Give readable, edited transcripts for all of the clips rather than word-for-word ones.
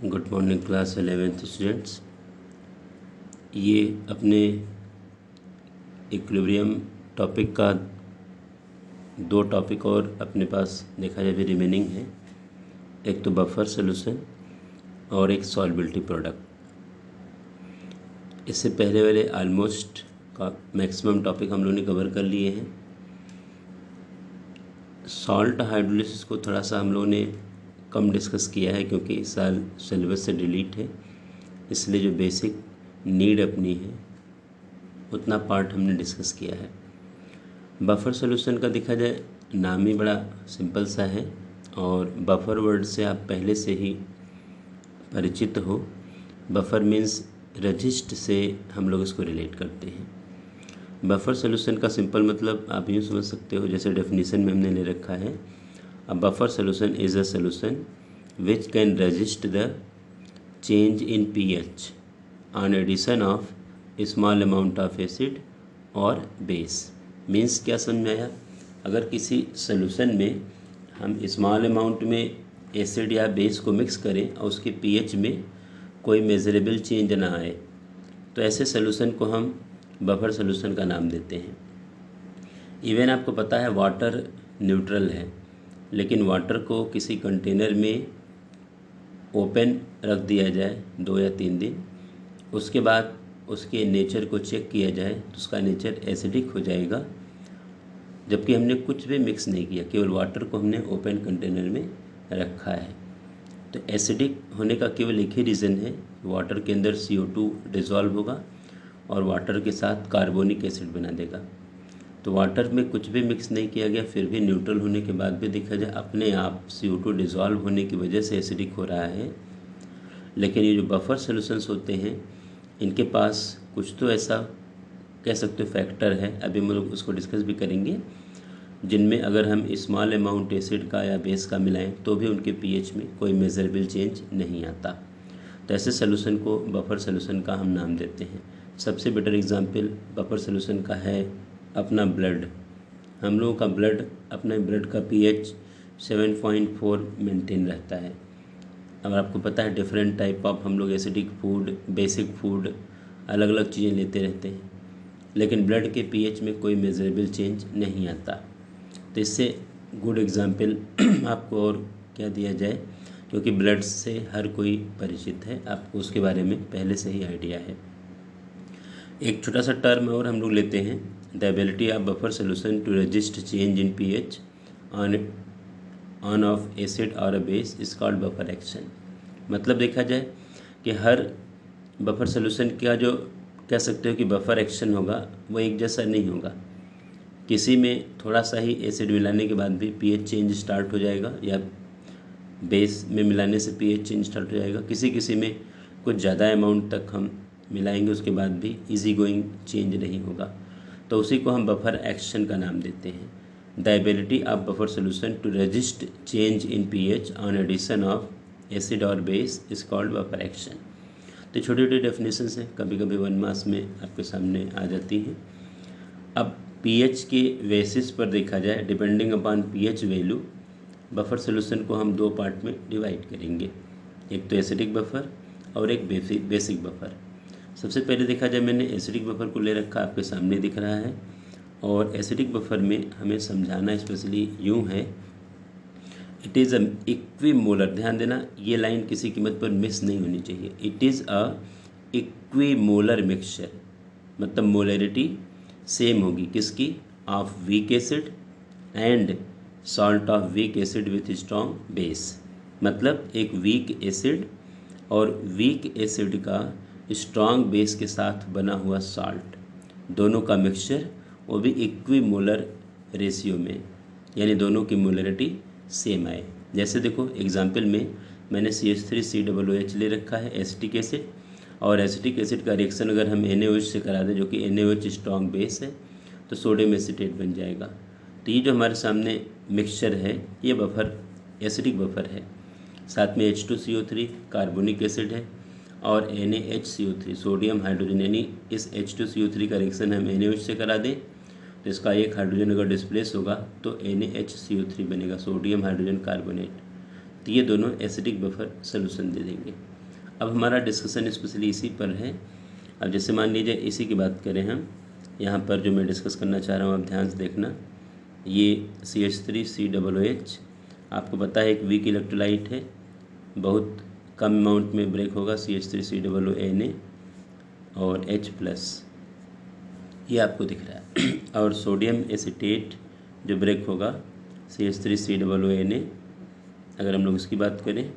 Good morning class 11th students. ये अपने equilibrium topic का दो टॉपिक और अपने पास देखा जाए भी रिमेनिंग है। एक तो बफर सॉल्यूशन और एक सॉल्बिलिटी प्रोडक्ट। इससे पहले वाले ऑलमोस्ट का मैक्सिमम टॉपिक हम लोगों ने कवर कर लिए हैं। सॉल्ट हाइड्रोलिसिस को थोड़ा सा हम लोगों ने कम डिस्कस किया है क्योंकि इस साल सिलेबस से डिलीट है, इसलिए जो बेसिक नीड अपनी है उतना पार्ट हमने डिस्कस किया है। बफर सॉल्यूशन का देखा जाए नाम ही बड़ा सिंपल सा है और बफर वर्ड से आप पहले से ही परिचित हो। बफर मीन्स रजिस्ट से हम लोग इसको रिलेट करते हैं। बफर सॉल्यूशन का सिंपल मतलब आप यूँ समझ सकते हो, जैसे डेफिनेशन में हमने ले रखा है, a buffer solution is a solution which can resist the change in pH on addition of small amount of acid और बेस। मीन्स क्या समझ आया, अगर किसी सॉल्यूशन में हम स्मॉल अमाउंट में एसिड या बेस को मिक्स करें और उसके pH में कोई मेजरेबल चेंज ना आए तो ऐसे सॉल्यूशन को हम बफर सॉल्यूशन का नाम देते हैं। इवन आपको पता है वाटर न्यूट्रल है, लेकिन वाटर को किसी कंटेनर में ओपन रख दिया जाए 2 या 3 दिन, उसके बाद उसके नेचर को चेक किया जाए तो उसका नेचर एसिडिक हो जाएगा, जबकि हमने कुछ भी मिक्स नहीं किया, केवल वाटर को हमने ओपन कंटेनर में रखा है। तो एसिडिक होने का केवल एक ही रीज़न है, वाटर के अंदर CO2 डिज़ोल्व होगा और वाटर के साथ कार्बोनिक एसिड बना देगा। तो वाटर में कुछ भी मिक्स नहीं किया गया, फिर भी न्यूट्रल होने के बाद भी देखा जाए अपने आप CO2 डिज़ोल्व होने की वजह से एसिडिक हो रहा है। लेकिन ये जो बफर सॉल्यूशंस होते हैं इनके पास कुछ तो ऐसा कह सकते हो फैक्टर है, अभी हम लोग उसको डिस्कस भी करेंगे, जिनमें अगर हम स्मॉल अमाउंट एसिड का या बेस का मिलाएं तो भी उनके pH में कोई मेजरेबल चेंज नहीं आता। तो ऐसे सॉल्यूशन को बफर सॉल्यूशन का हम नाम देते हैं। सबसे बेटर एग्जांपल बफर सॉल्यूशन का है अपना ब्लड। हम लोगों का ब्लड, अपने ब्लड का pH 7.4 मेंटेन रहता है। अब आपको पता है डिफरेंट टाइप ऑफ हम लोग एसिडिक फूड, बेसिक फूड, अलग अलग चीज़ें लेते रहते हैं, लेकिन ब्लड के pH में कोई मेजरेबल चेंज नहीं आता। तो इससे गुड एग्जांपल आपको और क्या दिया जाए, क्योंकि ब्लड से हर कोई परिचित है, आपको उसके बारे में पहले से ही आइडिया है। एक छोटा सा टर्म और हम लोग लेते हैं, the ability of buffer solution to resist change in pH on of acid और a base is called buffer action. मतलब देखा जाए कि हर बफर सॉल्यूशन का जो कह सकते हो कि बफर एक्शन होगा वो एक जैसा नहीं होगा। किसी में थोड़ा सा ही एसिड मिलाने के बाद भी pH चेंज स्टार्ट हो जाएगा, या बेस में मिलाने से pH चेंज स्टार्ट हो जाएगा। किसी में कुछ ज़्यादा अमाउंट तक हम मिलाएंगे उसके बाद भी इजी गोइंग चेंज नहीं होगा, तो उसी को हम बफर एक्शन का नाम देते हैं। The ability of buffer solution to resist change in pH on addition of acid और base is called buffer action. तो छोटी छोटी डेफिनेशंस हैं, कभी कभी 1 मार्क्स में आपके सामने आ जाती हैं। अब pH के बेसिस पर देखा जाए, depending upon pH value, buffer solution को हम 2 पार्ट में डिवाइड करेंगे, एक तो एसिडिक बफर और एक बेसिक बफर। सबसे पहले देखा जाए, मैंने एसिडिक बफर को ले रखा, आपके सामने दिख रहा है, और एसिडिक बफर में हमें समझाना स्पेशली यूँ है, इट इज़ अ इक्विमोलर। ध्यान देना, ये लाइन किसी कीमत पर मिस नहीं होनी चाहिए। It is a equimolar mixture, मतलब मोलरिटी सेम होगी किसकी, of weak acid and salt of weak acid with strong base. मतलब एक वीक एसिड और वीक एसिड का स्ट्रॉन्ग बेस के साथ बना हुआ सॉल्ट, दोनों का मिक्सचर, वो भी इक्विमोलर रेशियो में, यानी दोनों की मोलरिटी सेम आए। जैसे देखो एग्जाम्पल में मैंने CH3COOH ले रखा है, एसिटिक एसिड, और एसिटिक एसिड का रिएक्शन अगर हम NaOH से करा दें, जो कि NaOH स्ट्रॉन्ग बेस है, तो सोडियम एसीटेट बन जाएगा। तो ये जो हमारे सामने मिक्सचर है ये बफर एसिडिक बफर है। साथ में H2CO3 कार्बोनिक एसिड है और NaHCO3 सोडियम हाइड्रोजन, यानी इस H2CO3 का रिएक्शन हम NaOH से करा दें तो इसका एक हाइड्रोजन अगर डिस्प्लेस होगा तो NaHCO3 बनेगा, सोडियम हाइड्रोजन कार्बोनेट। तो ये दोनों एसिडिक बफर सोल्यूशन दे देंगे। अब हमारा डिस्कशन स्पेशली इसी पर है। अब जैसे मान लीजिए इसी की बात करें हम, यहाँ पर जो मैं डिस्कस करना चाह रहा हूँ आप ध्यान से देखना। ये CH3COOH आपको पता है एक वीक इलेक्ट्रोलाइट है, बहुत कम अमाउंट में ब्रेक होगा CH3COONA और H+, ये आपको दिख रहा है। और सोडियम एसीटेट जो ब्रेक होगा CH3COONA, अगर हम लोग इसकी बात करें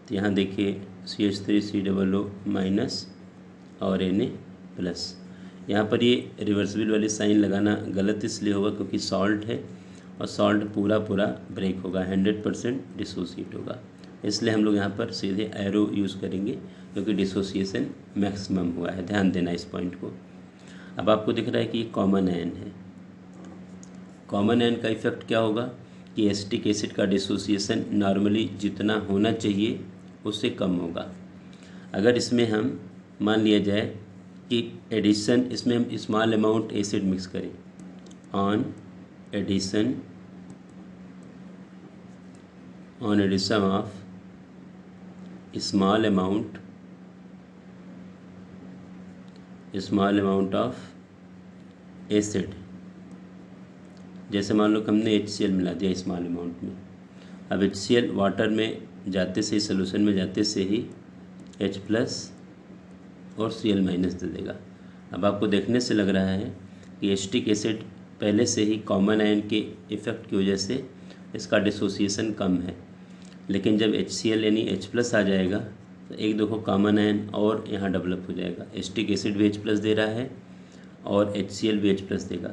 तो यहाँ देखिए CH3COO- और Na+। यहाँ पर ये रिवर्सिबल वाली साइन लगाना गलत इसलिए होगा क्योंकि सॉल्ट है और सॉल्ट पूरा ब्रेक होगा, 100% डिसोसिएट होगा, इसलिए हम लोग यहाँ पर सीधे एरो यूज़ करेंगे क्योंकि डिसोसिएशन मैक्सिमम हुआ है। ध्यान देना इस पॉइंट को। अब आपको दिख रहा है कि ये कॉमन आयन है। कॉमन आयन का इफेक्ट क्या होगा कि एसिटिक एसिड का डिसोसिएशन नॉर्मली जितना होना चाहिए उससे कम होगा। अगर इसमें हम मान लिया जाए कि एडिशन, इसमें हम स्मॉल अमाउंट एसिड मिक्स करें, on addition of small amount of acid, जैसे मान लो कि हमने HCl मिला दिया स्मॉल अमाउंट में। अब HCl वाटर में जाते से ही, सोल्यूशन में जाते से ही H+ और Cl- दे देगा। अब आपको देखने से लग रहा है कि एसिटिक एसिड पहले से ही कॉमन आयन के इफ़ेक्ट की वजह से इसका डिसोसिएशन कम है, लेकिन जब HCl यानी H+ आ जाएगा तो एक देखो कॉमन आयन और यहाँ डेवलप हो जाएगा। एसिटिक एसिड भी H+ दे रहा है और HCl भी H+ देगा,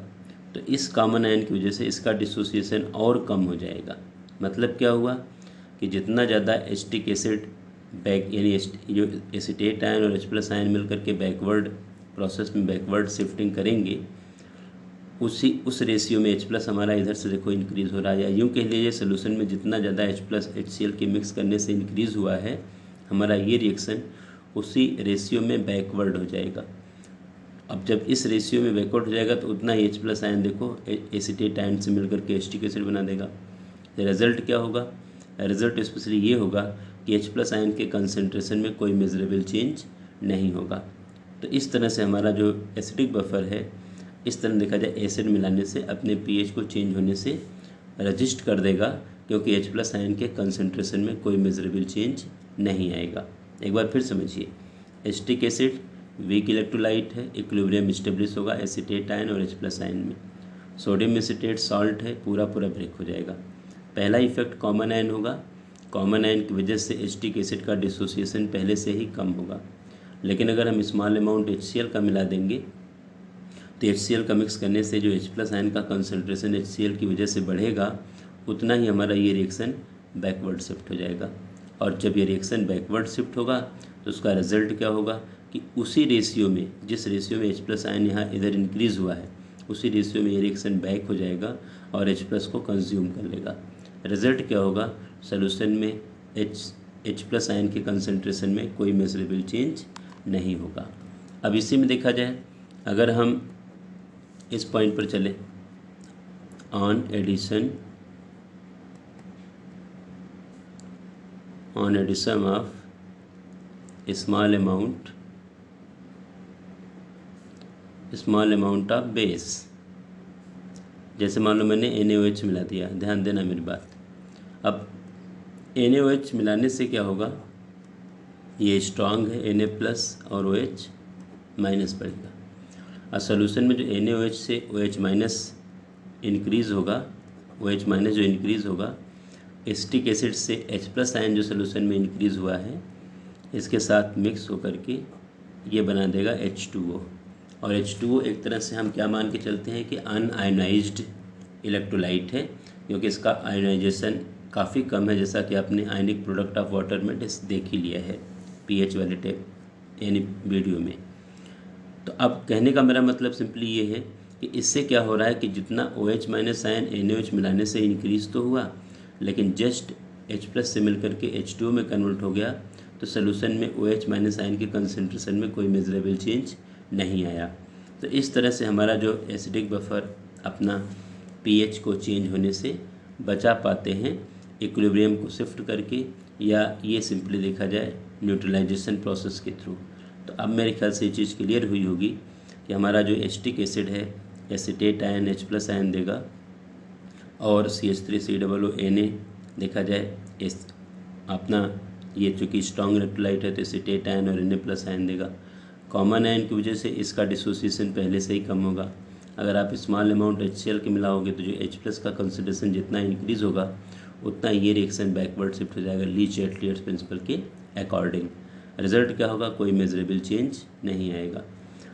तो इस कॉमन आयन की वजह से इसका डिसोसिएशन और कम हो जाएगा। मतलब क्या हुआ कि जितना ज़्यादा एसिटिक एसिड बैक यानी जो एसीटेट आयन और H+ आयन मिलकर के बैकवर्ड प्रोसेस में बैकवर्ड शिफ्टिंग करेंगे, उस रेशियो में H+ हमारा इधर से देखो इंक्रीज़ हो रहा है। या यूँ कह लीजिए सोल्यूशन में जितना ज़्यादा H+ HCl के मिक्स करने से इंक्रीज़ हुआ है, हमारा ये रिएक्शन उसी रेशियो में बैकवर्ड हो जाएगा। अब जब इस रेशियो में बैकवर्ड हो जाएगा तो उतना ही H+ आयन देखो एसीटेट आयन से मिलकर के एसिटिक एसिड बना देगा। रिजल्ट क्या होगा? रिजल्ट स्पेशली ये होगा कि H+ आयन के कंसंट्रेशन में कोई मेजरेबल चेंज नहीं होगा। तो इस तरह से हमारा जो एसिडिक बफर है, इस तरह देखा जाए एसिड मिलाने से अपने pH को चेंज होने से रजिस्ट कर देगा, क्योंकि H+ आयन के कंसंट्रेशन में कोई मेजरेबल चेंज नहीं आएगा। एक बार फिर समझिए, एसिटिक एसिड वीक इलेक्ट्रोलाइट है, इक्विलिब्रियम स्टेब्लिश होगा एसीटेट आयन और H+ आयन में। सोडियम एसीटेट सॉल्ट है, पूरा ब्रेक हो जाएगा। पहला इफेक्ट कॉमन आयन होगा, कॉमन आयन की वजह से एसिटिक एसिड का डिसोसिएशन पहले से ही कम होगा। लेकिन अगर हम स्मॉल अमाउंट HCl का मिला देंगे तो HCl का मिक्स करने से जो H+ आयन का कंसंट्रेशन HCl की वजह से बढ़ेगा, उतना ही हमारा ये रिएक्शन बैकवर्ड शिफ्ट हो जाएगा। और जब ये रिएक्शन बैकवर्ड शिफ्ट होगा तो उसका रिजल्ट क्या होगा कि उसी रेशियो में, जिस रेशियो में H+ आयन यहाँ इधर इंक्रीज़ हुआ है, उसी रेशियो में ये रिएक्शन बैक हो जाएगा और H+ को कंज्यूम कर लेगा। रिजल्ट क्या होगा? सोल्यूशन में H+ आयन के कंसंट्रेशन में कोई मेजरेबल चेंज नहीं होगा। अब इसी में देखा जाए, अगर हम इस पॉइंट पर चले, on addition of small amount of base, जैसे मान लो मैंने NaOH मिला दिया। ध्यान देना मेरी बात। अब NaOH मिलाने से क्या होगा, ये स्ट्रांग है Na+ और OH- पड़ेगा। और सोल्यूशन में जो NaOH से OH- इंक्रीज़ होगा, OH- जो इंक्रीज़ होगा, एसिटिक एसिड से H+ आयन जो सोल्यूशन में इंक्रीज़ हुआ है, इसके साथ मिक्स होकर के ये बना देगा H2O। और H2O एक तरह से हम क्या मान के चलते हैं कि अनआयनाइज्ड इलेक्ट्रोलाइट है, क्योंकि इसका आयनाइजेशन काफ़ी कम है, जैसा कि आपने आयनिक प्रोडक्ट ऑफ वाटर में देख ही लिया है pH वाले टेप यानी वीडियो में। तो अब कहने का मेरा मतलब सिंपली ये है कि इससे क्या हो रहा है कि जितना OH- आयन NaOH मिलाने से इंक्रीज़ तो हुआ, लेकिन जस्ट H+ से मिलकर के H2O में कन्वर्ट हो गया, तो सोल्यूशन में OH- आयन के कंसंट्रेशन में कोई मेजरेबल चेंज नहीं आया। तो इस तरह से हमारा जो एसिडिक बफर अपना pH को चेंज होने से बचा पाते हैं, इक्विलिब्रियम को शिफ्ट करके, या ये सिंपली देखा जाए न्यूट्रलाइजेशन प्रोसेस के थ्रू। तो अब मेरे ख्याल से ये चीज़ क्लियर हुई होगी कि हमारा जो एसिटिक एसिड है एसीटेट आयन H+ आयन देगा, और CH3COO देखा जाए इस अपना ये चूँकि स्ट्रॉन्ग इलेक्ट्रोलाइट है तो एसीटेट आयन और Na+ आयन देगा। कॉमन आयन की वजह से इसका डिसोसिएशन पहले से ही कम होगा। अगर आप स्मॉल अमाउंट HCl के मिलाओगे तो जो H+ का कंसंट्रेशन जितना इंक्रीज़ होगा उतना ये रिएक्शन बैकवर्ड शिफ्ट हो जाएगा ली-चाटलियर्स प्रिंसिपल के अकॉर्डिंग। रिजल्ट क्या होगा? कोई मेजरेबल चेंज नहीं आएगा।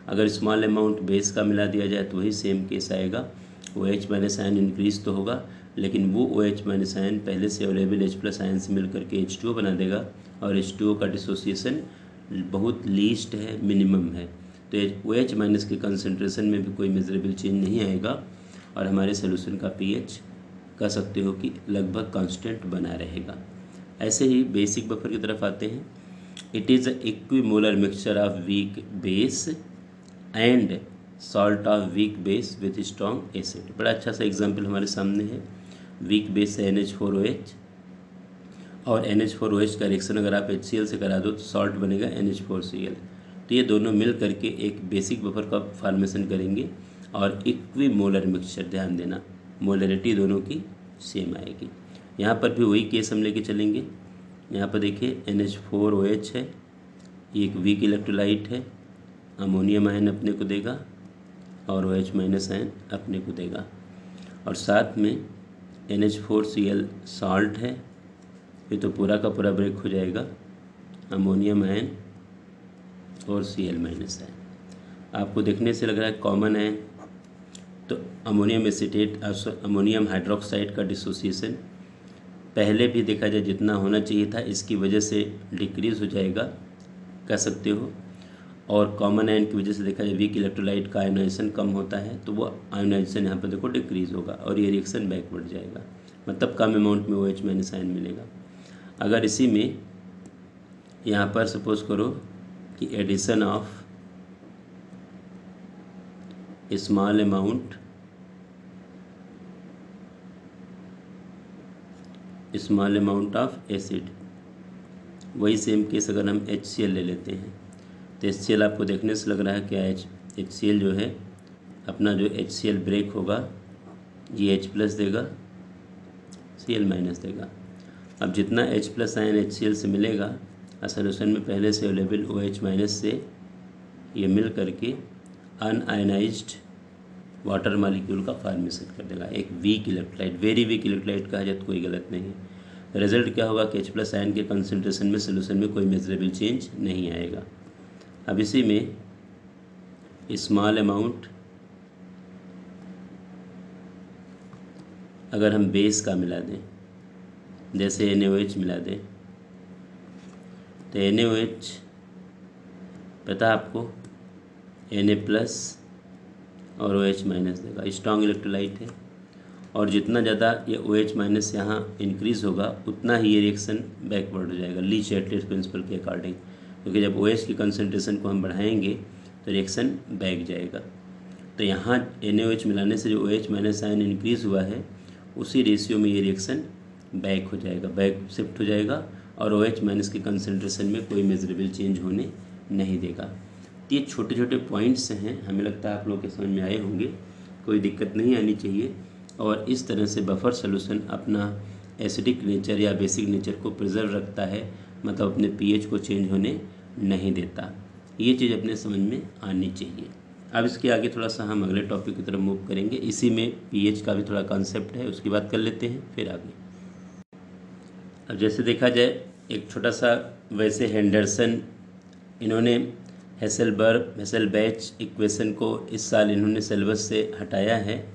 अगर स्मॉल अमाउंट बेस का मिला दिया जाए तो वही सेम केस आएगा। OH- आयन इंक्रीज तो होगा, लेकिन वो OH- आयन पहले से अवेलेबल H+ आयन से मिल करके H2O बना देगा, और H2O का डिसोसिएशन बहुत लीस्ट है, मिनिमम है। तो OH- के कंसंट्रेशन में भी कोई मेजरेबल चेंज नहीं आएगा, और हमारे सोल्यूशन का pH कह सकते हो कि लगभग कांस्टेंट बना रहेगा। ऐसे ही बेसिक बफर की तरफ आते हैं। It is a equimolar mixture of weak base and salt of weak base with strong acid. बड़ा अच्छा सा एग्जांपल हमारे सामने है। वीक बेस है NH4OH, और NH4OH का रिएक्शन अगर आप HCl से करा दो तो सॉल्ट बनेगा NH4Cl। तो ये दोनों मिल करके एक बेसिक बफर का फॉर्मेशन करेंगे, और इक्विमोलर मिक्सचर, ध्यान देना मोलरिटी दोनों की सेम आएगी। यहाँ पर भी वही केस हम लेके चलेंगे। यहाँ पर देखिए NH4OH है, ये एक वीक इलेक्ट्रोलाइट है, अमोनियम आयन अपने को देगा और OH- आयन अपने को देगा, और साथ में NH4Cl सॉल्ट है, ये तो पूरा का पूरा ब्रेक हो जाएगा, अमोनियम आयन और Cl- आयन। आपको देखने से लग रहा है कॉमन आयन, तो अमोनियम एसीटेट अमोनियम हाइड्रोक्साइड का डिसोसिएशन पहले भी देखा जाए जितना होना चाहिए था इसकी वजह से डिक्रीज़ हो जाएगा, कह सकते हो। और कॉमन आयन की वजह से देखा जाए वीक इलेक्ट्रोलाइट का आयोनाइजेशन कम होता है, तो वो आयोनाइजेशन यहाँ पर देखो डिक्रीज़ होगा, और ये रिएक्शन बैकवर्ड जाएगा, मतलब कम अमाउंट में OH- आयन मिलेगा। अगर इसी में यहाँ पर सपोज करो कि addition of small amount of acid, वही सेम केस अगर हम HCl ले लेते हैं तो HCl आपको देखने से लग रहा है क्या HCl जो है अपना जो HCl ब्रेक होगा ये H+ देगा, Cl- देगा। अब जितना H+ आयन HCl से मिलेगा सोल्यूशन में पहले से अवेलेबल OH- से ये मिल करके अनआयनाइज्ड वाटर मॉलिक्यूल का फॉर्मेशन कर देगा, एक weak electrolyte, very weak electrolyte कहा जाए तो कोई गलत नहीं है। रिजल्ट क्या होगा कि H+ आयन के कंसंट्रेशन में सोल्यूशन में कोई मेजरेबल चेंज नहीं आएगा। अब इसी में स्मॉल अमाउंट अगर हम बेस का मिला दें, जैसे NaOH मिला दें, तो NaOH पता आपको Na+ और OH- देगा, स्ट्रॉन्ग इलेक्ट्रोलाइट है, और जितना ज़्यादा ये OH- यहाँ इंक्रीज़ होगा उतना ही ये रिएक्शन बैकवर्ड हो जाएगा ली-चाटलियर्स प्रिंसिपल के अकॉर्डिंग, क्योंकि जब OH की कंसंट्रेशन को हम बढ़ाएंगे तो रिएक्शन बैक जाएगा। तो यहाँ NaOH मिलाने से जो OH- आयन इंक्रीज़ हुआ है उसी रेशियो में ये रिएक्शन बैक हो जाएगा, बैक शिफ्ट हो जाएगा, और OH- के कंसंट्रेशन में कोई मेजरेबल चेंज होने नहीं देगा। ये छोटे छोटे पॉइंट्स हैं, हमें लगता है आप लोग के समझ में आए होंगे, कोई दिक्कत नहीं आनी चाहिए। और इस तरह से बफर सॉल्यूशन अपना एसिडिक नेचर या बेसिक नेचर को प्रिजर्व रखता है, मतलब अपने pH को चेंज होने नहीं देता। ये चीज़ अपने समझ में आनी चाहिए। अब इसके आगे थोड़ा सा हम अगले टॉपिक की तरफ मूव करेंगे, इसी में pH का भी थोड़ा कॉन्सेप्ट है, उसकी बात कर लेते हैं फिर आगे। अब जैसे देखा जाए एक छोटा सा, वैसे हेंडरसन इन्होंने हेसेलबैच इक्वेशन को इस साल इन्होंने सिलेबस से हटाया है,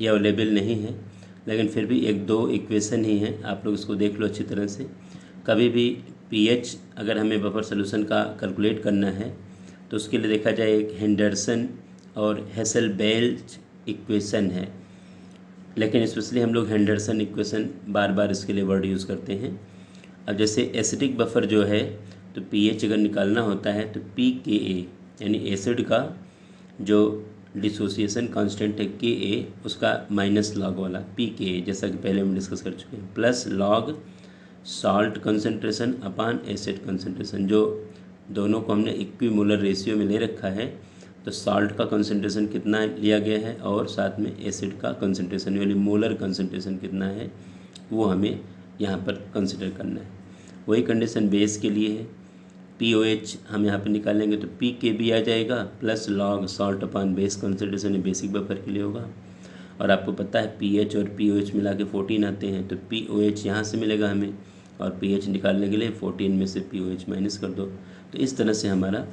यह अवेलेबल नहीं है, लेकिन फिर भी एक दो इक्वेशन ही हैं, आप लोग इसको देख लो अच्छी तरह से। कभी भी pH अगर हमें बफर सॉल्यूशन का कैलकुलेट करना है तो उसके लिए देखा जाए एक हेंडरसन और हेसेलबैच इक्वेशन है, लेकिन स्पेशली हम लोग हेंडरसन इक्वेशन बार बार इसके लिए वर्ड यूज़ करते हैं। अब जैसे एसिडिक बफर जो है तो pH अगर निकालना होता है तो pKa यानी एसिड का जो डिसोसिएशन कांस्टेंट है के ए, उसका माइनस लॉग वाला पी के ए, जैसा कि पहले हम डिस्कस कर चुके हैं, प्लस लॉग सॉल्ट कंसंट्रेशन अपान एसिड कंसंट्रेशन, जो दोनों को हमने इक्विमोलर रेशियो में ले रखा है। तो सॉल्ट का कंसंट्रेशन कितना लिया गया है और साथ में एसिड का कंसंट्रेशन यानी मोलर कंसंट्रेशन कितना है वो हमें यहाँ पर कंसिडर करना है। वही कंडीशन बेस के लिए है। POH हम यहाँ पे निकालेंगे तो पी के भी आ जाएगा, प्लस लॉग सॉल्ट अपान बेस कंसंट्रेशन बेसिक बफर के लिए होगा। और आपको पता है pH और POH मिला के 14 आते हैं, तो POH यहाँ से मिलेगा हमें, और pH निकालने के लिए 14 में से POH माइनस कर दो। तो इस तरह से हमारा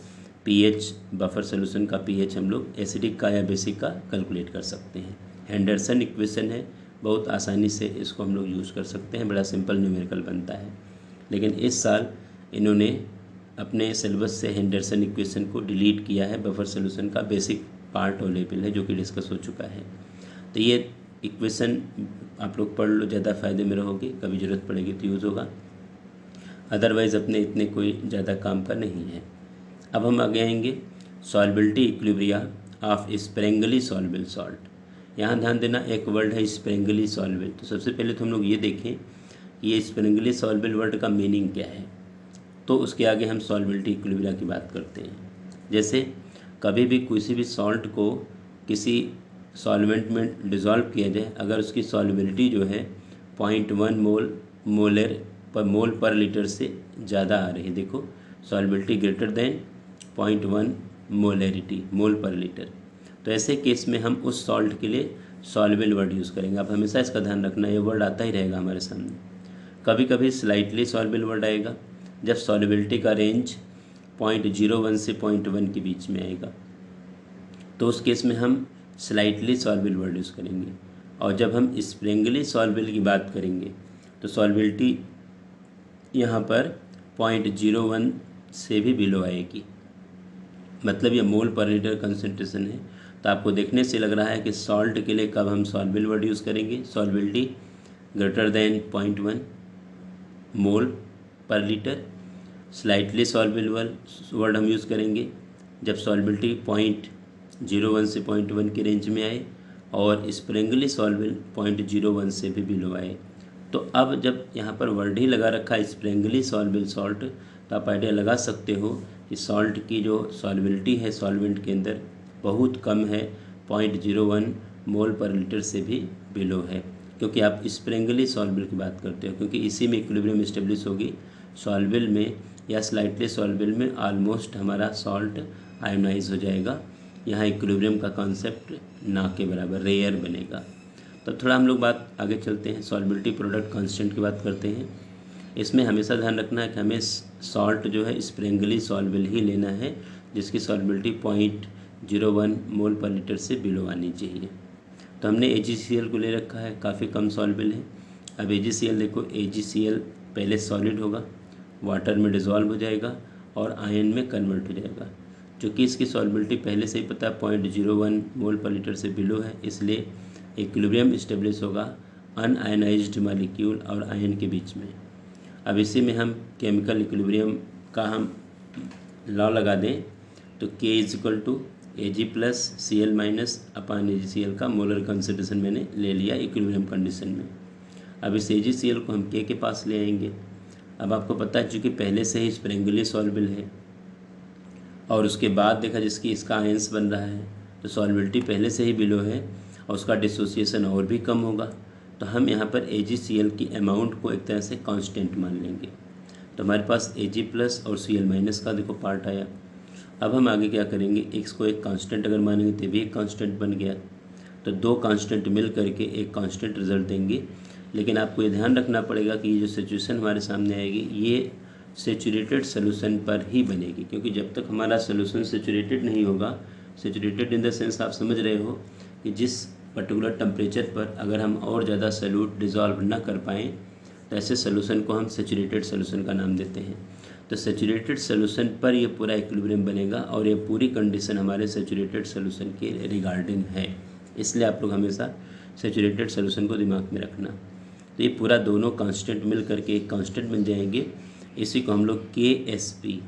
pH बफर सोल्यूशन का pH हम लोग एसिडिक का या बेसिक का कैलकुलेट कर सकते हैं। हेंडरसन इक्वेशन है, बहुत आसानी से इसको हम लोग यूज़ कर सकते हैं, बड़ा सिंपल न्यूमेरिकल बनता है। लेकिन इस साल इन्होंने अपने सिलेबस से हेंडरसन इक्वेशन को डिलीट किया है, बफर सोल्यूशन का बेसिक पार्ट अवेलेबल है जो कि डिस्कस हो चुका है। तो ये इक्वेशन आप लोग पढ़ लो, ज़्यादा फ़ायदे में रहोगे, कभी ज़रूरत पड़ेगी तो यूज़ होगा, अदरवाइज़ अपने इतने कोई ज़्यादा काम का नहीं है। अब हम आगे आएंगे सॉल्बिलिटी इक्विलिब्रिया ऑफ स्प्रेंगली सॉल्युबल सॉल्ट। यहाँ ध्यान देना, एक वर्ड है स्प्रेंगली सॉल्युबल। तो सबसे पहले तो हम लोग ये देखें कि ये स्प्रेंगली सॉल्युबल वर्ड का मीनिंग क्या है, तो उसके आगे हम सॉल्बिलिटी इक्विलिब्रिया की बात करते हैं। जैसे कभी भी किसी भी सॉल्ट को किसी सॉल्वेंट में डिज़ोल्व किया जाए, अगर उसकी सॉल्युबिलिटी जो है 0.1 मोल पर लीटर से ज़्यादा आ रही है, देखो सॉल्युबिलिटी ग्रेटर देन 0.1 मोल पर लीटर, तो ऐसे केस में हम उस सॉल्ट के लिए सॉल्युबल वर्ड यूज़ करेंगे। आप हमेशा इसका ध्यान रखना, ये वर्ड आता ही रहेगा हमारे सामने। कभी कभी स्लाइटली सॉल्युबल वर्ड आएगा जब सॉल्युबिलिटी का रेंज 0.01 से 0.1 के बीच में आएगा, तो उस केस में हम स्लाइटली सॉल्युबल वर्ड यूज़ करेंगे। और जब हम स्प्रेंगली सॉल्युबल की बात करेंगे तो सॉल्युबिलिटी यहाँ पर 0.01 से भी बिलो आएगी, मतलब ये मोल पर लीटर कंसंट्रेशन है। तो आपको देखने से लग रहा है कि सॉल्ट के लिए कब हम सॉल्युबल वर्ड यूज़ करेंगे, सॉल्युबिलिटी ग्रेटर देन 0.1 मोल पर लीटर। स्लाइटली सॉल्युबल वर्ड हम यूज़ करेंगे जब सॉल्युबिलिटी 0.01 से 0.1 की रेंज में आए, और स्प्रेंगली सॉल्युबल 0.01 से भी बिलो आए। तो अब जब यहाँ पर वर्ड ही लगा रखा है स्प्रेंगली सॉल्युबल सॉल्ट, तो आप आइडिया लगा सकते हो कि सॉल्ट की जो सॉल्युबिलिटी है सॉल्वेंट के अंदर बहुत कम है, 0.01 मोल पर लीटर से भी बिलो है, क्योंकि आप स्प्रेंगली सॉल्युबल की बात करते हो, क्योंकि इसी में इक्विलिब्रियम एस्टेब्लिश होगी। सॉल्युबल में या स्लाइटली सॉल्युबल में ऑलमोस्ट हमारा सॉल्ट आयोनाइज हो जाएगा, यहाँ इक्विलिब्रियम का कॉन्सेप्ट ना के बराबर रेयर बनेगा। तो थोड़ा हम लोग बात आगे चलते हैं, सॉल्युबिलिटी प्रोडक्ट कांस्टेंट की बात करते हैं। इसमें हमेशा ध्यान रखना है कि हमें सॉल्ट जो है स्प्रेंगली सॉल्युबल ही लेना है, जिसकी सॉल्युबिलिटी 0.01 मोल पर लीटर से बिलो आनी चाहिए। तो हमने AgCl को ले रखा है, काफ़ी कम सॉल्युबल है। अब AgCl देखो, AgCl पहले सॉलिड होगा, वाटर में डिज़ोल्व हो जाएगा और आयन में कन्वर्ट हो जाएगा। चूँकि इसकी सॉल्युबिलिटी पहले से ही पता है 0.01 मोल पर लीटर से बिलो है, इसलिए इक्विलिब्रियम इस्टेब्लिश होगा अनआयनाइज्ड मॉलिक्यूल और आयन के बीच में। अब इसी में हम केमिकल इक्विलिब्रियम का हम लॉ लगा दें तो K = Ag + Cl- अपान AgCl का मोलर कंसंट्रेशन मैंने ले लिया इक्विलिब्रियम कंडीशन में। अब इस AgCl को हम K के पास ले आएंगे। अब आपको पता है चूँकि पहले से ही स्प्रेंगली सॉल्युबल है और उसके बाद देखा जिसकी इसका आयंस बन रहा है, तो सॉल्युबिलिटी पहले से ही बिलो है और उसका डिसोसिएशन और भी कम होगा, तो हम यहाँ पर AgCl की अमाउंट को एक तरह से कांस्टेंट मान लेंगे। तो हमारे पास Ag+ और Cl- का देखो पार्ट आया। अब हम आगे क्या करेंगे, x को एक कांस्टेंट अगर मानेंगे तो भी एक कांस्टेंट बन गया, तो दो कांस्टेंट मिल करके एक कांस्टेंट रिजल्ट देंगे। लेकिन आपको ये ध्यान रखना पड़ेगा कि ये जो सिचुएशन हमारे सामने आएगी ये सेचुरेटेड सोल्यूशन पर ही बनेगी, क्योंकि जब तक हमारा सोल्यूशन सेचुरेटेड नहीं होगा, सेचुरेटेड इन द सेंस आप समझ रहे हो कि जिस पर्टिकुलर टेम्परेचर पर अगर हम और ज़्यादा सॉल्यूट डिज़ोल्व ना कर पाएँ तो ऐसे सोल्यूशन को हम सेचुरेटेड सोल्यूशन का नाम देते हैं। तो सेचुरेटेड सोल्यूशन पर ये पूरा इक्विलिब्रियम बनेगा और ये पूरी कंडीशन हमारे सेचुरेटेड सोल्यूशन के रिगार्डिंग है, इसलिए आप लोग हमेशा सेचुरेटेड सोल्यूशन को दिमाग में रखना। तो ये पूरा दोनों कांस्टेंट मिल करके एक कांस्टेंट बन जाएंगे, इसी को हम लोग KSP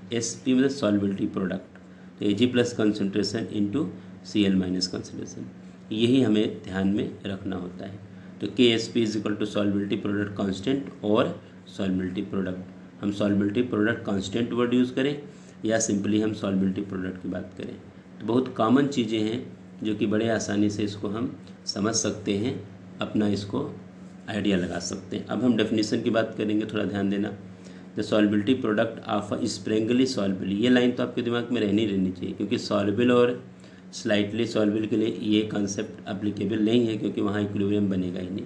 मतलब सॉल्युबिलिटी प्रोडक्ट, तो Ag+ concentration into Cl minus concentration, यही हमें ध्यान में रखना होता है। तो Ksp is equal to solubility product constant और सॉल्बिलिटी प्रोडक्ट, हम solubility product constant word use करें या सिंपली हम सॉल्बिलिटी प्रोडक्ट की बात करें। तो बहुत कॉमन चीज़ें हैं जो कि बड़े आसानी से इसको हम समझ सकते हैं, अपना इसको आइडिया लगा सकते हैं। अब हम डेफिनेशन की बात करेंगे, थोड़ा ध्यान देना। द सॉल्बिलिटी प्रोडक्ट ऑफ अ स्प्रेंगली सॉल्बिल, ये लाइन तो आपके दिमाग में रहनी चाहिए, क्योंकि सॉल्बिल और स्लाइटली सॉल्बिल के लिए ये कॉन्सेप्ट एप्लीकेबल नहीं है, क्योंकि वहाँ इक्विलिब्रियम बनेगा ही नहीं।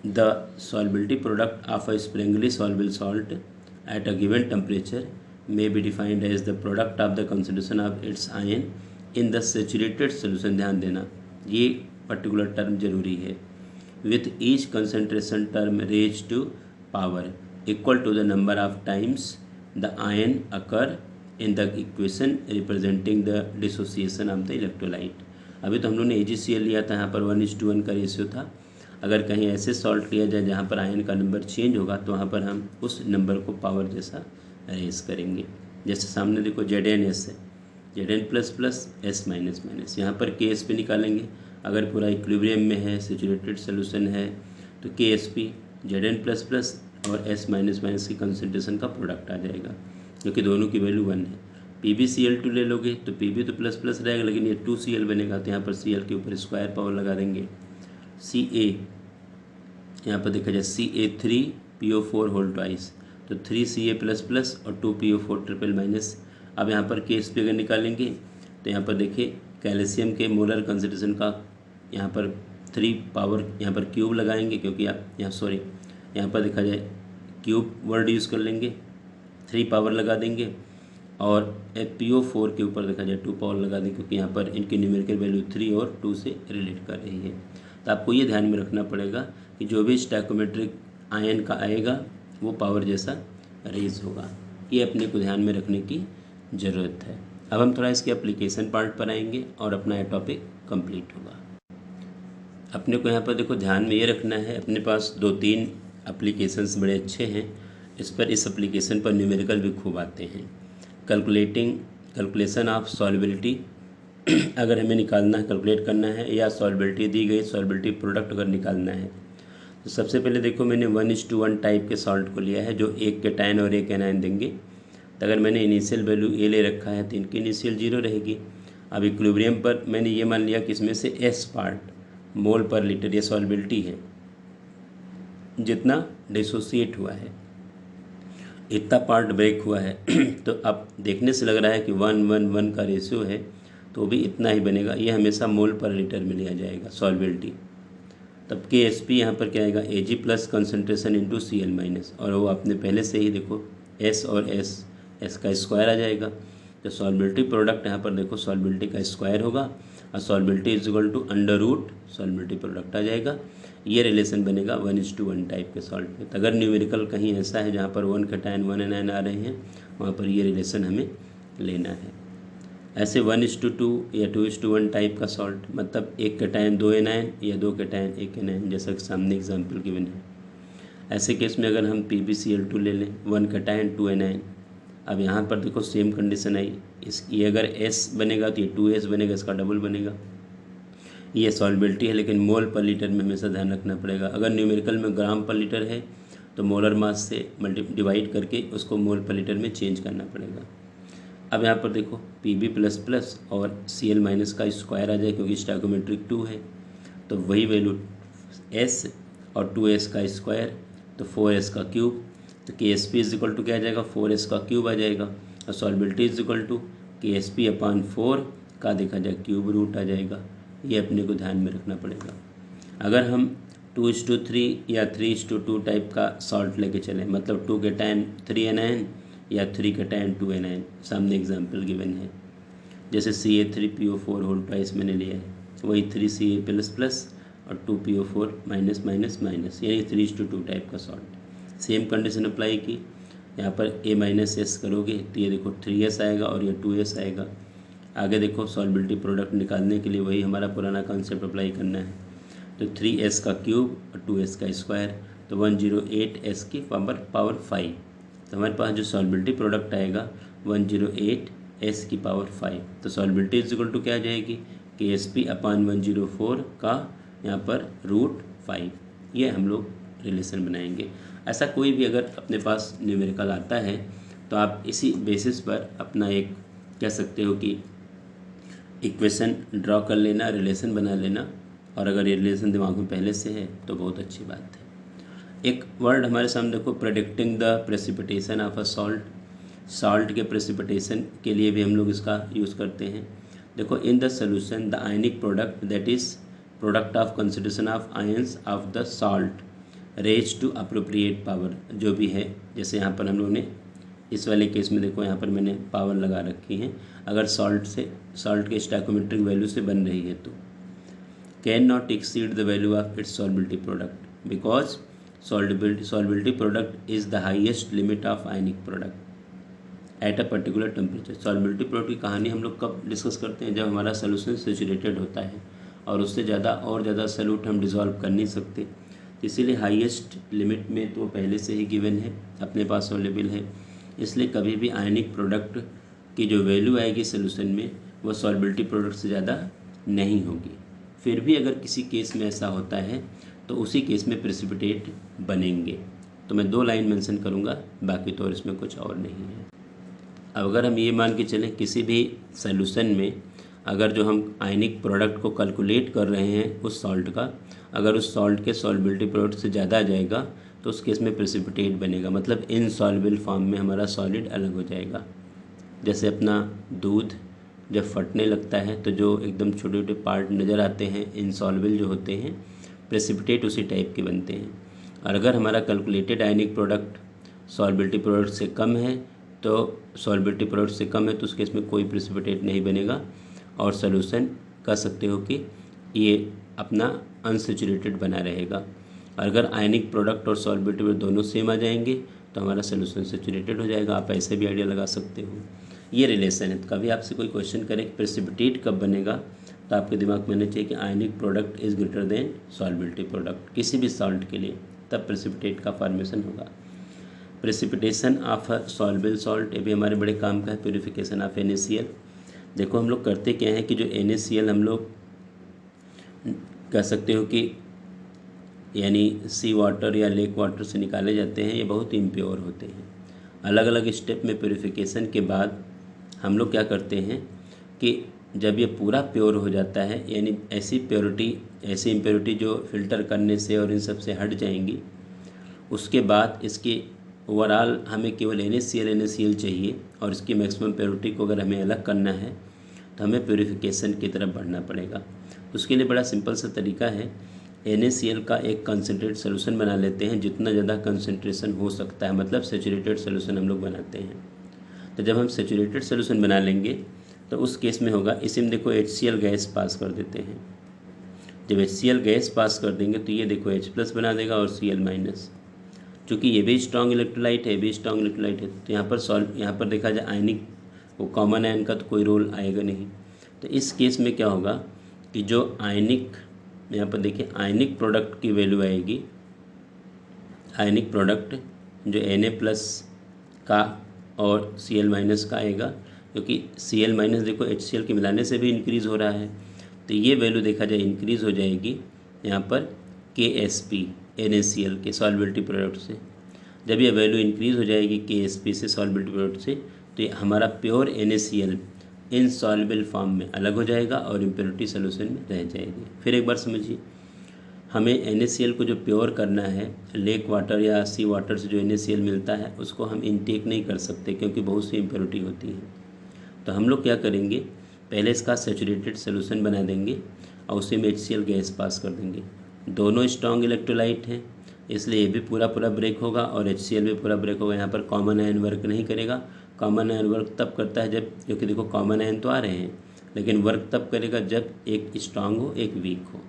The solubility product of a springly soluble salt at a given temperature may be defined as the product of the concentration of its ion in the saturated solution। ध्यान देना, ये particular term जरूरी है। With each concentration term raised to power equal to the number of times the ion occur in the equation representing the dissociation of the electrolyte। अभी तो हम लोगों ने AgCl लिया था, यहाँ पर 1:1 का रेशियो था। अगर कहीं ऐसे सॉल्ट लिया जाए जहाँ पर आयन का नंबर चेंज होगा, तो वहाँ पर हम उस नंबर को पावर जैसा रेज करेंगे। जैसे सामने देखो ZnS है, Zn plus plus S minus minus, यहाँ पर Ksp निकालेंगे। अगर पूरा इक्विलिब्रियम में है, सैचुरेटेड सोल्यूशन है, तो Ksp Zn प्लस प्लस और S माइनस माइनस की कंसंट्रेशन का प्रोडक्ट आ जाएगा, क्योंकि दोनों की वैल्यू 1 है। PbCl2 ले लोगे तो Pb तो प्लस प्लस रहेगा, लेकिन ये 2Cl बनेगा, तो यहाँ पर Cl के ऊपर स्क्वायर पावर लगा देंगे। Ca यहाँ पर देखा जाए Ca3PO4 होल ट्वाइस, तो 3Ca प्लस प्लस और 2PO4 ट्रिपल माइनस। अब यहाँ पर Ksp अगर निकालेंगे तो यहाँ पर देखिए कैल्शियम के मोलर कंसंट्रेशन का यहाँ पर 3 पावर यहाँ पर क्यूब लगाएंगे, क्योंकि आप यहाँ पर देखा जाए क्यूब वर्ड यूज़ कर लेंगे, 3 पावर लगा देंगे, और PO4 के ऊपर देखा जाए 2 पावर लगा देंगे, क्योंकि यहाँ पर इनकी न्यूमेरिकल वैल्यू 3 और 2 से रिलेट कर रही है। तो आपको ये ध्यान में रखना पड़ेगा कि जो भी स्टैकोमेट्रिक आयन का आएगा वो पावर जैसा रेज होगा, ये अपने को ध्यान में रखने की ज़रूरत है। अब हम थोड़ा इसके एप्लीकेशन पार्ट पर आएंगे और अपना ये टॉपिक कंप्लीट होगा। अपने को यहाँ पर देखो ध्यान में ये रखना है, अपने पास 2-3 एप्लीकेशंस बड़े अच्छे हैं। इस एप्लीकेशन पर न्यूमेरिकल भी खूब आते हैं। कैलकुलेशन ऑफ सॉल्युबिलिटी अगर हमें निकालना है, कैलकुलेट करना है, या सॉल्युबिलिटी दी गई सॉल्युबिलिटी प्रोडक्ट अगर निकालना है, तो सबसे पहले देखो मैंने 1:1 टाइप के सॉल्ट को लिया है, जो 1 केटायन और 1 एनायन देंगे। तो अगर मैंने इनिशियल वैल्यू A ले रखा है तो इनकी इनिशियल 0 रहेगी। अब इक्विलिब्रियम पर मैंने ये मान लिया कि इसमें से S पार्ट मोल पर लीटर ये सॉल्युबिलिटी है, जितना डिसोसिएट हुआ है इतना पार्ट ब्रेक हुआ है। तो अब देखने से लग रहा है कि 1:1 का रेशियो है, तो भी इतना ही बनेगा। ये हमेशा मोल पर लीटर में लिया जाएगा सॉल्युबिलिटी। तब Ksp यहाँ पर क्या आएगा, Ag plus concentration into Cl minus, और वो आपने पहले से ही देखो S और S का स्क्वायर आ जाएगा। तो सॉल्युबिलिटी प्रोडक्ट यहाँ पर देखो सॉल्युबिलिटी का स्क्वायर होगा, और solubility is equal to under root solubility product आ जाएगा। ये रिलेशन बनेगा 1:1 टाइप के सॉल्ट में। तो अगर न्यूमेरिकल कहीं ऐसा है जहाँ पर 1 केटायन 1 एनायन आ रहे हैं, वहाँ पर ये रिलेशन हमें लेना है। ऐसे 1:2 या 2:1 टाइप का सॉल्ट, मतलब 1 केटायन 2 एनायन या 2 केटायन 1 एनायन, जैसा कि सामने एग्जाम्पल गिवन है। ऐसे केस में अगर हम PbCl2 ले लें 1 केटायन 2 एनायन, अब यहाँ पर देखो सेम कंडीशन आई, ये अगर S बनेगा तो ये 2S बनेगा, इसका डबल बनेगा। ये सॉल्युबिलिटी है, लेकिन मोल पर लीटर में हमेशा ध्यान रखना पड़ेगा। अगर न्यूमेरिकल में ग्राम पर लीटर है तो मोलर मास से डिवाइड करके उसको मोल पर लीटर में चेंज करना पड़ेगा। अब यहाँ पर देखो Pb प्लस प्लस और Cl माइनस का स्क्वायर आ जाए, क्योंकि स्टैकोमेट्रिक 2 है, तो वही वैल्यू S और 2S का स्क्वायर, तो 4S का क्यूब। तो Ksp इज इक्वल टू क्या आ जाएगा, 4S का क्यूब आ जाएगा, और solubility is equal to Ksp/4 का देखा जाए क्यूब रूट आ जाएगा। ये अपने को ध्यान में रखना पड़ेगा। अगर हम 2:3 या 3:2 टाइप का सॉल्ट लेके चलें, मतलब 2 केटायन 3 एनायन या 3 केटायन 2 एनायन, सामने एग्जाम्पल गिवन है। जैसे Ca3PO4 होल ट्वाइस मैंने लिया है, वही 3Ca प्लस प्लस और 2PO4 माइनस माइनस माइनस, यानी 3:2 टाइप का सॉल्ट। सेम कंडीशन अप्लाई की, यहाँ पर A-S करोगे तो ये देखो 3S आएगा और ये 2S आएगा। आगे देखो सॉल्युबिलिटी प्रोडक्ट निकालने के लिए वही हमारा पुराना कॉन्सेप्ट अप्लाई करना है, तो 3S का क्यूब और 2S का स्क्वायर, तो 108S की पावर 5। तो हमारे पास जो सॉल्युबिलिटी प्रोडक्ट आएगा 108 s की पावर 5। तो सॉल्बिलिटी इज इक्वल टू क्या आ जाएगी, KSP/104 का यहाँ पर √5। ये हम लोग रिलेशन बनाएंगे। ऐसा कोई भी अगर अपने पास न्यूमेरिकल आता है तो आप इसी बेसिस पर अपना एक कह सकते हो कि इक्वेशन ड्रॉ कर लेना, रिलेशन बना लेना, और अगर ये रिलेशन दिमाग में पहले से है तो बहुत अच्छी बात है। एक वर्ड हमारे सामने देखो, predicting the precipitation of a salt. Salt के प्रेसिपिटेशन के लिए भी हम लोग इसका यूज़ करते हैं। देखो, in the solution the ionic product that is product of consideration of ions of the salt raise to appropriate power, जो भी है, जैसे यहाँ पर हम लोगों ने इस वाले केस में देखो यहाँ पर मैंने पावर लगा रखी है। अगर सॉल्ट के स्टैकोमेट्रिक वैल्यू से बन रही है तो cannot exceed the value of its solubility product because solubility product is the highest limit of ionic product at a particular temperature. Solubility product की कहानी हम लोग कब डिस्कस करते हैं, जब हमारा सोल्यूशन सैचुरेटेड होता है और उससे ज़्यादा सॉल्यूट हम डिज़ोल्व कर नहीं सकते। इसीलिए हाईएस्ट लिमिट में तो पहले से ही गिवन है, अपने पास अवेलेबल है। इसलिए कभी भी आयनिक प्रोडक्ट की जो वैल्यू आएगी सोल्यूशन में वो सॉल्बिलिटी प्रोडक्ट से ज़्यादा नहीं होगी। फिर भी अगर किसी केस में ऐसा होता है तो उसी केस में प्रेसिपिटेट बनेंगे। तो मैं 2 लाइन मेंशन करूँगा, बाकी तो और इसमें कुछ और नहीं है। अब अगर हम ये मान के चलें किसी भी सोल्यूशन में अगर जो हम आयनिक प्रोडक्ट को कैलकुलेट कर रहे हैं उस सॉल्ट का, अगर उस सॉल्ट के सॉल्बिलिटी प्रोडक्ट से ज़्यादा आ जाएगा तो उस केस में प्रेसिपिटेट बनेगा, मतलब इनसॉल्युबल फॉर्म में हमारा सॉलिड अलग हो जाएगा। जैसे अपना दूध जब फटने लगता है तो जो एकदम छोटे छोटे पार्ट नज़र आते हैं इनसॉल्युबल जो होते हैं, प्रेसिपिटेट उसी टाइप के बनते हैं। और अगर हमारा कैलकुलेटेड आयनिक प्रोडक्ट सॉल्बिलिटी प्रोडक्ट से कम है तो उस केस में कोई प्रेसिपिटेट नहीं बनेगा और सॉल्यूशन कह सकते हो कि ये अपना अनसैचुरेटेड बना रहेगा। और अगर आयनिक प्रोडक्ट और सॉल्बिलिटी प्रोडक्ट दोनों सेम आ जाएंगे तो हमारा सॉल्यूशन सैचुरेटेड हो जाएगा। आप ऐसे भी आइडिया लगा सकते हो। ये रिलेशन है। तो कभी आपसे कोई क्वेश्चन करे कि प्रेसिपिटेट कब बनेगा तो आपके दिमाग में होना चाहिए कि ionic product is greater than solubility product किसी भी सॉल्ट के लिए, तब प्रेसिपिटेट का फॉर्मेशन होगा। Precipitation of a soluble salt, ये भी हमारे बड़े काम का है। Purification of NaCl। देखो हम लोग करते क्या है कि जो NaCl हम लोग कह सकते हो कि यानी सी वाटर या लेक वाटर से निकाले जाते हैं, ये बहुत इम्प्योर होते हैं। अलग अलग स्टेप में प्यूरिफिकेशन के बाद हम लोग क्या करते हैं कि जब ये पूरा प्योर हो जाता है, यानी ऐसी इम्प्योरिटी जो फ़िल्टर करने से और इन सब से हट जाएंगी, उसके बाद इसकी ओवरऑल हमें केवल NaCl चाहिए और इसकी मैक्सिमम प्योरिटी को अगर हमें अलग करना है तो हमें प्यूरिफिकेशन की तरफ बढ़ना पड़ेगा। उसके लिए बड़ा सिंपल सा तरीका है, NaCl का एक कंसनट्रेट सोल्यूशन बना लेते हैं, जितना ज़्यादा कंसनट्रेशन हो सकता है, मतलब सैचुरेटेड सोल्यूशन हम लोग बनाते हैं। तो जब हम सैचुरेटेड सोल्यूशन बना लेंगे तो उस केस में होगा, इसी में देखो HCl गैस पास कर देते हैं। जब HCl गैस पास कर देंगे तो ये देखो H+ बना देगा और Cl-। चूँकि ये भी स्ट्रॉन्ग इलेक्ट्रोलाइट है, तो यहाँ पर देखा जाए आयनिक वो कॉमन आयन का तो कोई रोल आएगा नहीं। तो इस केस में क्या होगा कि जो आयनिक, यहाँ पर देखिए आयनिक प्रोडक्ट की वैल्यू आएगी, आयनिक प्रोडक्ट जो Na+ का और Cl- का आएगा, क्योंकि Cl- देखो HCl के मिलाने से भी इंक्रीज़ हो रहा है, तो ये वैल्यू देखा जाए इंक्रीज़ हो जाएगी यहाँ पर KSP NaCl के सॉल्बिलिटी प्रोडक्ट से। जब ये वैल्यू इंक्रीज़ हो जाएगी KSP से सॉल्बिलिटी प्रोडक्ट से, तो ये हमारा प्योर NaCl इनसॉल्युबल फॉर्म में अलग हो जाएगा और इम्प्योरिटी सोल्यूशन में रह जाएगी। फिर एक बार समझिए, हमें NaCl को जो प्योर करना है, लेक वाटर या सी वाटर से जो NaCl मिलता है उसको हम इनटेक नहीं कर सकते क्योंकि बहुत सी इम्प्योरिटी होती है। तो हम लोग क्या करेंगे, पहले इसका सैचुरेटेड सोल्यूशन बना देंगे और उसी में HCl गैस पास कर देंगे। दोनों स्ट्रॉन्ग इलेक्ट्रोलाइट हैं, इसलिए ये भी पूरा ब्रेक होगा और HCl भी पूरा ब्रेक होगा। यहाँ पर कॉमन आयन वर्क नहीं करेगा। कॉमन आयन वर्क तब करता है जब, क्योंकि देखो कॉमन आयन तो आ रहे हैं, लेकिन वर्क तब करेगा जब एक स्ट्रांग हो एक वीक हो।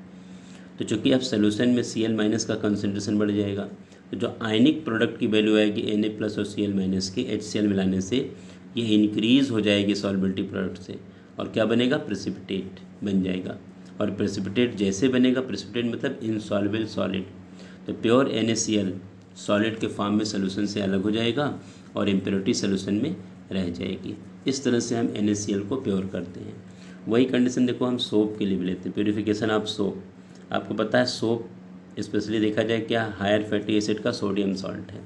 तो चूँकि अब सोल्यूशन में Cl- का कंसनट्रेशन बढ़ जाएगा, तो जो आयनिक प्रोडक्ट की वैल्यू आएगी Na+ और Cl- की HCl मिलाने से ये इंक्रीज़ हो जाएगी सॉल्बिलिटी प्रोडक्ट से, और क्या बनेगा, प्रेसिपिटेट बन जाएगा। और प्रेसिपिटेट जैसे बनेगा, प्रेसिपिटेट मतलब इनसॉल्युबल सॉलिड, तो प्योर NaCl सॉलिड के फॉर्म में सोल्यूशन से अलग हो जाएगा और इम्प्योरिटी सोल्यूशन में रह जाएगी। इस तरह से हम NaCl को प्योर करते हैं। वही कंडीशन देखो हम सोप के लिए भी लेते हैं, प्योरीफिकेशन ऑफ सोप। आपको पता है सोप स्पेशली देखा जाए क्या हायर फैटी एसिड का सोडियम सॉल्ट है।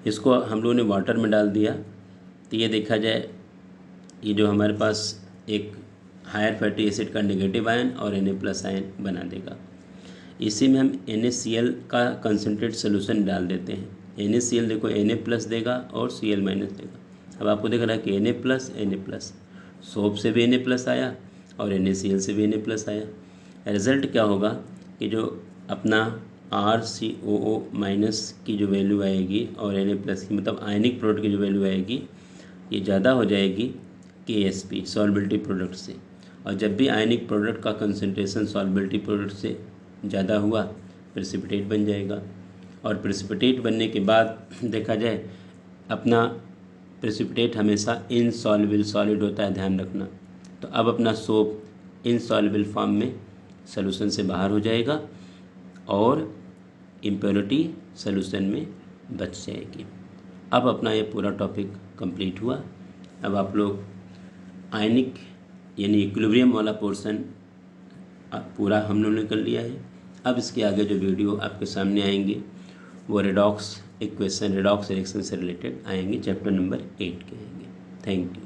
इसको हम लोगों ने वाटर में डाल दिया तो ये देखा जाए ये जो हमारे पास एक हायर फैटी एसिड का नेगेटिव आयन और Na+ आयन बना देगा। इसी में हम NaCl का कंसनट्रेट सोल्यूशन डाल देते हैं। NaCl देखो Na+ देगा और Cl- देगा। अब आपको दिख रहा है कि Na+, सोप से भी Na+ आया और NaCl से भी Na+ आया। रिज़ल्ट क्या होगा कि जो अपना RCOO- की जो वैल्यू आएगी और Na+ की मतलब आयनिक प्रोडक्ट की जो वैल्यू आएगी ये ज़्यादा हो जाएगी KSP सॉल्बिलिटी प्रोडक्ट से। और जब भी आयनिक प्रोडक्ट का कंसंट्रेशन सॉल्बिलिटी प्रोडक्ट से ज़्यादा हुआ प्रेसिपिटेट बन जाएगा। और प्रेसिपिटेट बनने के बाद देखा जाए अपना प्रेसिपिटेट हमेशा इनसॉल्युबल सॉलिड होता है, ध्यान रखना। तो अब अपना सोप इनसॉल्युबल फॉर्म में सॉल्यूशन से बाहर हो जाएगा और इम्प्योरिटी सॉल्यूशन में बच जाएगी। अब अपना ये पूरा टॉपिक कंप्लीट हुआ। अब आप लोग आयनिक यानी इक्विलिब्रियम वाला पोर्शन पूरा हम लोगों ने कर लिया है। अब इसके आगे जो वीडियो आपके सामने आएंगे वो रेडॉक्स इक्वेशन, रेडॉक्स रिएक्शन से रिलेटेड आएंगे, चैप्टर नंबर 8 के आएंगे। Thank you.